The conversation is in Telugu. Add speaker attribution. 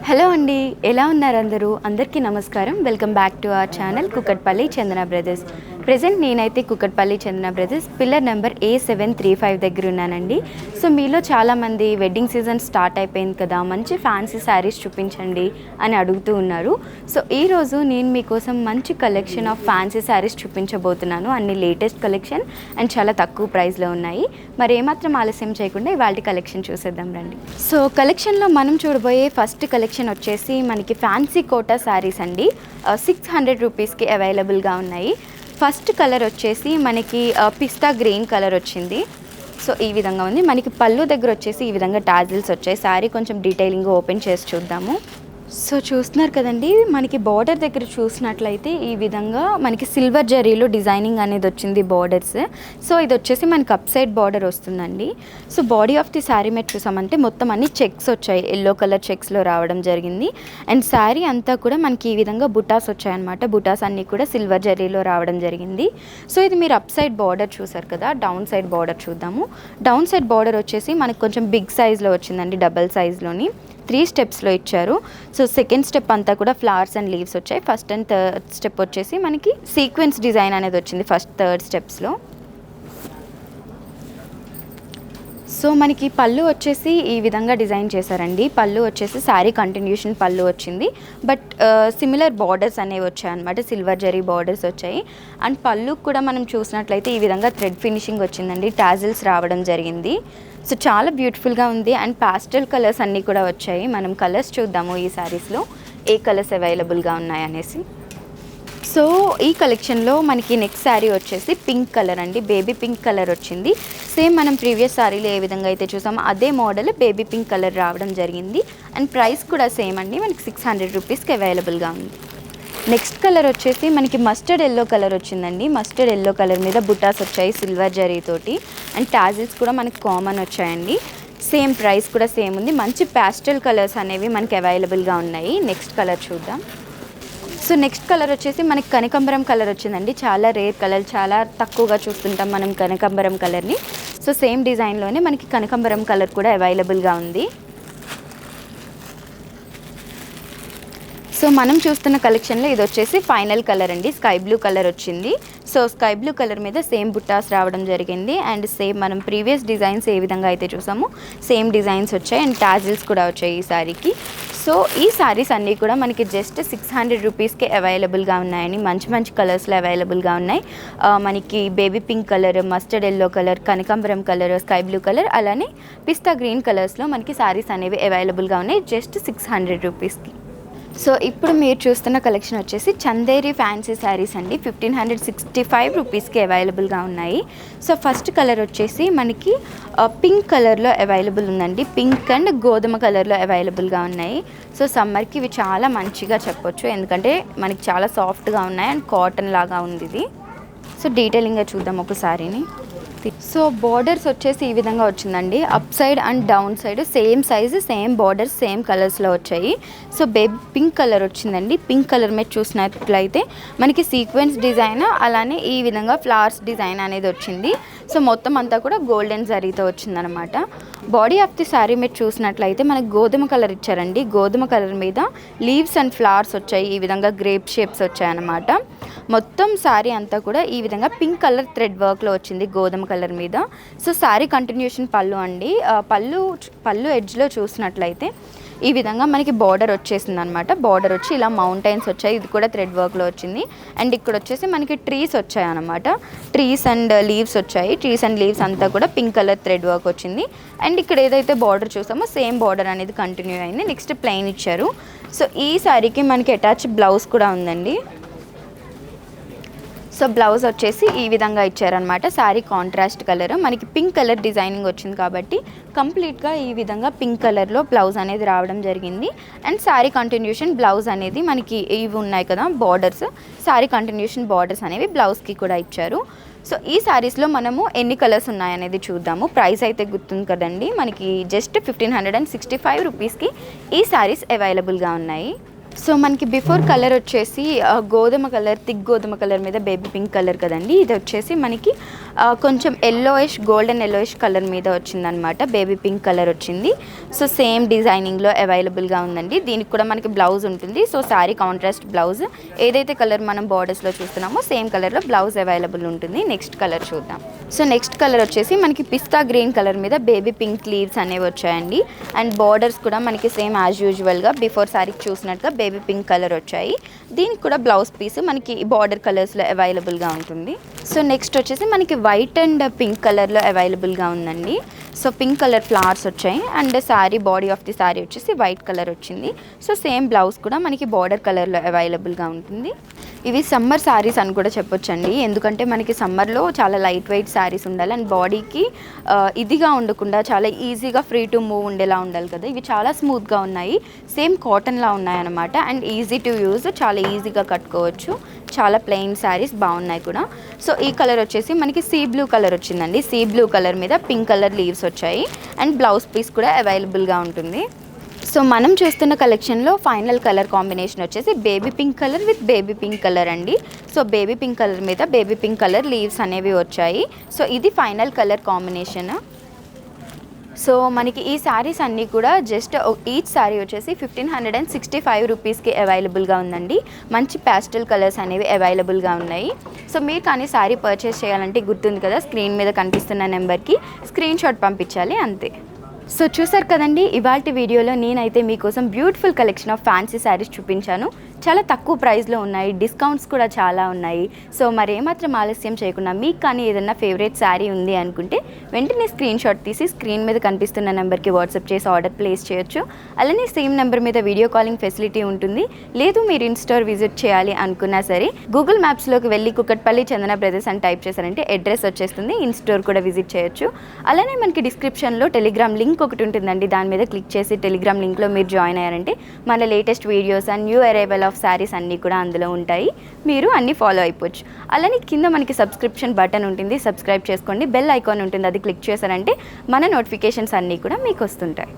Speaker 1: హలో అండి, ఎలా ఉన్నారు అందరూ? అందరికీ నమస్కారం. Welcome back to our channel Kukatpally Chandana brothers. Present నేనైతే కుకట్పల్లి చందన బ్రదర్స్ పిల్లర్ నెంబర్ A735 దగ్గర ఉన్నానండి. సో మీలో చాలామంది వెడ్డింగ్ సీజన్ స్టార్ట్ అయిపోయింది కదా, మంచి ఫ్యాన్సీ శారీస్ చూపించండి అని అడుగుతూ ఉన్నారు. సో ఈరోజు నేను మీకోసం మంచి కలెక్షన్ ఆఫ్ ఫ్యాన్సీ శారీస్ చూపించబోతున్నాను. అన్ని లేటెస్ట్ కలెక్షన్ అండ్ చాలా తక్కువ ప్రైస్లో ఉన్నాయి. మరి ఏమాత్రం ఆలస్యం చేయకుండా ఇవాళ కలెక్షన్ చూసేద్దాం రండి. సో కలెక్షన్లో మనం చూడబోయే ఫస్ట్ కలెక్షన్ వచ్చేసి మనకి ఫ్యాన్సీ కోటా శారీస్ అండి. 600 రూపీస్కి అవైలబుల్గా ఉన్నాయి. ఫస్ట్ కలర్ వచ్చేసి మనకి పిస్తా గ్రీన్ కలర్ వచ్చింది. సో ఈ విధంగా ఉంది. మనకి పళ్ళు దగ్గర వచ్చేసి ఈ విధంగా టాజిల్స్ వచ్చాయి. శారీ కొంచెం డీటెయిలింగ్ ఓపెన్ చేసి చూద్దాము. సో చూస్తున్నారు కదండి, మనకి బార్డర్ దగ్గర చూసినట్లయితే ఈ విధంగా మనకి సిల్వర్ జరీలో డిజైనింగ్ అనేది వచ్చింది బార్డర్స్. సో ఇది వచ్చేసి మనకి అప్ సైడ్ బార్డర్ వస్తుందండి. So body of the sari మీద చూసామంటే మొత్తం అన్ని చెక్స్ వచ్చాయి, ఎల్లో కలర్ చెక్స్లో రావడం జరిగింది. అండ్ శారీ అంతా కూడా మనకి ఈ విధంగా బుటాస్ వచ్చాయన్నమాట. బుటాస్ అన్నీ కూడా సిల్వర్ జరీలో రావడం జరిగింది. సో ఇది మీరు అప్ సైడ్ బార్డర్ చూసారు కదా, డౌన్ సైడ్ బార్డర్ చూద్దాము. డౌన్ సైడ్ బార్డర్ వచ్చేసి మనకి కొంచెం బిగ్ సైజ్లో వచ్చిందండి, డబల్ సైజ్లోని 3 స్టెప్స్లో ఇచ్చారు. సో సెకండ్ స్టెప్ అంతా కూడా ఫ్లవర్స్ అండ్ లీవ్స్ వచ్చాయి. ఫస్ట్ అండ్ థర్డ్ స్టెప్ వచ్చేసి మనకి సీక్వెన్స్ డిజైన్ అనేది వచ్చింది ఫస్ట్ థర్డ్ స్టెప్స్లో. సో మనకి పళ్ళు వచ్చేసి ఈ విధంగా డిజైన్ చేశారండి. పళ్ళు వచ్చేసి శారీ కంటిన్యూషన్ పళ్ళు వచ్చింది, బట్ సిమిలర్ బార్డర్స్ అనేవి వచ్చాయన్నమాట. సిల్వర్ జరీ బార్డర్స్ వచ్చాయి. అండ్ పళ్ళు కూడా మనం చూసినట్లయితే ఈ విధంగా థ్రెడ్ ఫినిషింగ్ వచ్చిందండి, టాజిల్స్ రావడం జరిగింది. సో చాలా బ్యూటిఫుల్గా ఉంది. అండ్ పాస్టల్ కలర్స్ అన్నీ కూడా వచ్చాయి. మనం కలర్స్ చూద్దాము ఈ శారీస్లో ఏ కలర్స్ అవైలబుల్గా ఉన్నాయనేసి. సో ఈ కలెక్షన్లో మనకి నెక్స్ట్ శారీ వచ్చేసి పింక్ కలర్ అండి, బేబీ పింక్ కలర్ వచ్చింది. సేమ్ మనం ప్రీవియస్ శారీలో ఏ విధంగా అయితే చూసామో అదే మోడల్ బేబీ పింక్ కలర్ రావడం జరిగింది. అండ్ ప్రైస్ కూడా సేమ్ అండి, మనకి 600 రూపీస్కి అవైలబుల్గా ఉంది. నెక్స్ట్ కలర్ వచ్చేసి మనకి మస్టర్డ్ ఎల్లో కలర్ వచ్చిందండి. మస్టర్డ్ ఎల్లో కలర్ మీద బుటాస్ వచ్చాయి సిల్వర్ జరీతోటి. అండ్ టాజిల్స్ కూడా మనకి కామన్ వచ్చాయండి. సేమ్ ప్రైస్ కూడా సేమ్ ఉంది. మంచి ప్యాస్టల్ కలర్స్ అనేవి మనకి అవైలబుల్గా ఉన్నాయి. నెక్స్ట్ కలర్ చూద్దాం. సో నెక్స్ట్ కలర్ వచ్చేసి మనకి కనకాంబరం కలర్ వచ్చిందండి. చాలా రేర్ కలర్, చాలా తక్కువగా చూస్తుంటాం మనం కనకాంబరం కలర్ని. సో సేమ్ డిజైన్లోనే మనకి కనకాంబరం కలర్ కూడా అవైలబుల్గా ఉంది. సో మనం చూస్తున్న కలెక్షన్లో ఇది వచ్చేసి ఫైనల్ కలర్ అండి, స్కై బ్లూ కలర్ వచ్చింది. సో స్కై బ్లూ కలర్ మీద సేమ్ బుట్టాస్ రావడం జరిగింది. అండ్ సేమ్ మనం ప్రీవియస్ డిజైన్స్ ఏ విధంగా అయితే చూసామో సేమ్ డిజైన్స్ వచ్చాయి. అండ్ టాజిల్స్ కూడా వచ్చాయి ఈ శారీకి. సో ఈ శారీస్ అన్నీ కూడా మనకి జస్ట్ 600 రూపీస్కే అవైలబుల్గా ఉన్నాయని. మంచి మంచి కలర్స్లో అవైలబుల్గా ఉన్నాయి. మనకి baby pink colour, mustard yellow colour, కనకాంబరం కలర్, స్కై బ్లూ కలర్, అలానే పిస్తా గ్రీన్ కలర్స్లో మనకి శారీస్ అనేవి అవైలబుల్గా ఉన్నాయి జస్ట్ 600 రూపీస్కి. సో ఇప్పుడు మీరు చూస్తున్న కలెక్షన్ వచ్చేసి చందేరి ఫ్యాన్సీ శారీస్ అండి. 1565 రూపీస్కి అవైలబుల్గా ఉన్నాయి. సో ఫస్ట్ కలర్ వచ్చేసి మనకి పింక్ కలర్లో అవైలబుల్ ఉందండి. పింక్ అండ్ గోధుమ కలర్లో అవైలబుల్గా ఉన్నాయి. సో సమ్మర్కి ఇవి చాలా మంచిగా చెప్పొచ్చు, ఎందుకంటే మనకి చాలా సాఫ్ట్గా ఉన్నాయి అండ్ కాటన్ లాగా ఉంది ఇది. సో డీటెయిలింగ్గా చూద్దాం ఒకసారిని. సో బార్డర్స్ వచ్చేసి ఈ విధంగా వచ్చిందండి. Up side and down side same size, same borders, same కలర్స్లో వచ్చాయి. సో బేబీ పింక్ కలర్ వచ్చిందండి. పింక్ కలర్ మీద చూసినట్లయితే మనకి సీక్వెన్స్ డిజైన్, అలానే ఈ విధంగా ఫ్లవర్స్ డిజైన్ అనేది వచ్చింది. సో మొత్తం అంతా కూడా గోల్డెన్ జరీతో వచ్చిందనమాట. బాడీ ఆఫ్ ది శారీ మీద చూసినట్లయితే మనకి గోధుమ కలర్ ఇచ్చారండి. గోధుమ కలర్ మీద లీవ్స్ అండ్ ఫ్లవర్స్ వచ్చాయి, ఈ విధంగా గ్రేప్ షేప్స్ వచ్చాయన్నమాట. మొత్తం శారీ అంతా కూడా ఈ విధంగా పింక్ కలర్ థ్రెడ్ వర్క్లో వచ్చింది గోధుమ కలర్ మీద. సో శారీ కంటిన్యూషన్ పళ్ళు అండి. పళ్ళు ఎడ్జ్లో చూసినట్లయితే ఈ విధంగా మనకి బార్డర్ వచ్చేసింది అనమాట. బార్డర్ వచ్చి ఇలా మౌంటైన్స్ వచ్చాయి, ఇది కూడా థ్రెడ్ వర్క్లో వచ్చింది. అండ్ ఇక్కడ వచ్చేసి మనకి ట్రీస్ వచ్చాయి అనమాట. ట్రీస్ అండ్ లీవ్స్ వచ్చాయి. ట్రీస్ అండ్ లీవ్స్ అంతా కూడా పింక్ కలర్ థ్రెడ్ వర్క్ వచ్చింది. అండ్ ఇక్కడ ఏదైతే బార్డర్ చూసామో సేమ్ బార్డర్ అనేది కంటిన్యూ అయింది. నెక్స్ట్ ప్లెయిన్ ఇచ్చారు. సో ఈ శారీకి మనకి అటాచ్ బ్లౌజ్ కూడా ఉందండి. సో బ్లౌజ్ వచ్చేసి ఈ విధంగా ఇచ్చారనమాట. శారీ కాంట్రాస్ట్ కలర్, మనకి పింక్ కలర్ డిజైనింగ్ వచ్చింది కాబట్టి కంప్లీట్గా ఈ విధంగా పింక్ కలర్లో బ్లౌజ్ అనేది రావడం జరిగింది. అండ్ శారీ కంటిన్యూషన్ బ్లౌజ్ అనేది మనకి ఇవి ఉన్నాయి కదా బార్డర్స్, శారీ కంటిన్యూషన్ బార్డర్స్ అనేవి బ్లౌజ్కి కూడా ఇచ్చారు. సో ఈ శారీస్లో మనము ఎన్ని కలర్స్ ఉన్నాయనేది చూద్దాము. ప్రైస్ అయితే గుర్తుంది కదండి, మనకి జస్ట్ 1565 రూపీస్కి ఈ శారీస్ అవైలబుల్గా ఉన్నాయి. సో మనకి బిఫోర్ కలర్ వచ్చేసి గోధుమ కలర్, థిక్ గోధుమ కలర్ మీద బేబీ పింక్ కలర్ కదండి. ఇది వచ్చేసి మనకి కొంచెం ఎల్లోయిష్ గోల్డెన్ ఎల్లోయిష్ కలర్ మీద వచ్చిందనమాట, బేబీ పింక్ కలర్ వచ్చింది. సో సేమ్ డిజైనింగ్లో అవైలబుల్గా ఉందండి. దీనికి కూడా మనకి బ్లౌజ్ ఉంటుంది. సో శారీ కాంట్రాస్ట్ బ్లౌజ్, ఏదైతే కలర్ మనం బార్డర్స్లో చూస్తున్నామో సేమ్ కలర్లో బ్లౌజ్ అవైలబుల్ ఉంటుంది. నెక్స్ట్ కలర్ చూద్దాం. సో నెక్స్ట్ కలర్ వచ్చేసి మనకి పిస్తా గ్రీన్ కలర్ మీద బేబీ పింక్ లీవ్స్ అనేవి వచ్చాయండి. అండ్ బార్డర్స్ కూడా మనకి సేమ్ యాజ్ యూజువల్గా బిఫోర్ శారీకి చూసినట్టుగా బేబీ పింక్ కలర్ వచ్చాయి. దీనికి కూడా బ్లౌజ్ పీస్ మనకి బార్డర్ కలర్స్లో అవైలబుల్గా ఉంటుంది. సో నెక్స్ట్ వచ్చేసి మనకి వైట్ అండ్ పింక్ కలర్లో అవైలబుల్గా ఉందండి. సో పింక్ కలర్ ఫ్లవర్స్ వచ్చాయి and sari body of the sari వచ్చేసి వైట్ కలర్ వచ్చింది. సో సేమ్ బ్లౌజ్ కూడా మనకి బార్డర్ కలర్లో అవైలబుల్గా ఉంటుంది. ఇవి సమ్మర్ శారీస్ అని కూడా చెప్పొచ్చండి, ఎందుకంటే మనకి సమ్మర్లో చాలా లైట్ వెయిట్ శారీస్ ఉండాలి అండ్ బాడీకి ఇదిగా ఉండకుండా చాలా ఈజీగా ఫ్రీ టు మూవ్ ఉండేలా ఉండాలి కదా. ఇవి చాలా స్మూత్గా ఉన్నాయి, సేమ్ కాటన్లా ఉన్నాయన్నమాట అండ్ ఈజీ టు యూజ్, చాలా ఈజీగా కట్టుకోవచ్చు. చాలా ప్లెయిన్ శారీస్ బాగున్నాయి కూడా. సో ఈ కలర్ వచ్చేసి మనకి సీ బ్లూ కలర్ వచ్చిందండి. సీ బ్లూ కలర్ మీద పింక్ కలర్ లీవ్స్ వచ్చాయి అండ్ బ్లౌజ్ పీస్ కూడా అవైలబుల్గా ఉంటుంది. సో మనం చూస్తున్న కలెక్షన్లో ఫైనల్ కలర్ కాంబినేషన్ వచ్చేసి baby pink colour with baby pink colour అండి. సో బేబీ పింక్ కలర్ మీద బేబీ పింక్ కలర్ లీవ్స్ అనేవి వచ్చాయి. సో ఇది ఫైనల్ కలర్ కాంబినేషన్. సో మనకి ఈ శారీస్ అన్నీ కూడా జస్ట్ ఈచ్ శారీ వచ్చేసి 1565 రూపీస్కి అవైలబుల్గా ఉందండి. మంచి ప్యాస్టల్ కలర్స్ అనేవి అవైలబుల్గా ఉన్నాయి. సో మీరు కానీ శారీ పర్చేస్ చేయాలంటే గుర్తుంది కదా, స్క్రీన్ మీద కనిపిస్తున్న నెంబర్కి స్క్రీన్ షాట్ పంపించాలి, అంతే. సో చూసారు కదండి, ఇవాల్టి వీడియోలో నేనైతే మీకోసం beautiful collection of fancy saris చూపించాను. చాలా తక్కువ ప్రైస్లో ఉన్నాయి, డిస్కౌంట్స్ కూడా చాలా ఉన్నాయి. సో మరి ఏమాత్రం ఆలస్యం చేయకుండా మీకు కానీ ఏదైనా ఫేవరెట్ శారీ ఉంది అనుకుంటే వెంటనే స్క్రీన్ షాట్ తీసి స్క్రీన్ మీద కనిపిస్తున్న నెంబర్కి వాట్సాప్ చేసి ఆర్డర్ ప్లేస్ చేయొచ్చు. అలానే సేమ్ నెంబర్ మీద వీడియో కాలింగ్ ఫెసిలిటీ ఉంటుంది. లేదు మీరు ఇన్ స్టోర్ విజిట్ చేయాలి అనుకున్నా సరే గూగుల్ మ్యాప్స్లోకి వెళ్ళి కుకట్పల్లి చందన బ్రదర్స్ అని టైప్ చేశారంటే అడ్రస్ వచ్చేస్తుంది. ఇన్ స్టోర్ కూడా విజిట్ చేయొచ్చు. అలానే మనకి డిస్క్రిప్షన్లో టెలిగ్రామ్ లింక్ ఒకటి ఉంటుందండి, దాని మీద క్లిక్ చేసి టెలిగ్రామ్ లింక్లో మీరు జాయిన్ అయ్యారంటే మన latest videos and new arrival of saris అన్నీ కూడా అందులో ఉంటాయి, మీరు అన్నీ ఫాలో అయిపోవచ్చు. అలానే కింద మనకి సబ్స్క్రిప్షన్ బటన్ ఉంటుంది, సబ్స్క్రైబ్ చేసుకోండి. బెల్ ఐకాన్ ఉంటుంది, అది క్లిక్ చేశారంటే మన నోటిఫికేషన్స్ అన్నీ కూడా మీకు వస్తుంటాయి.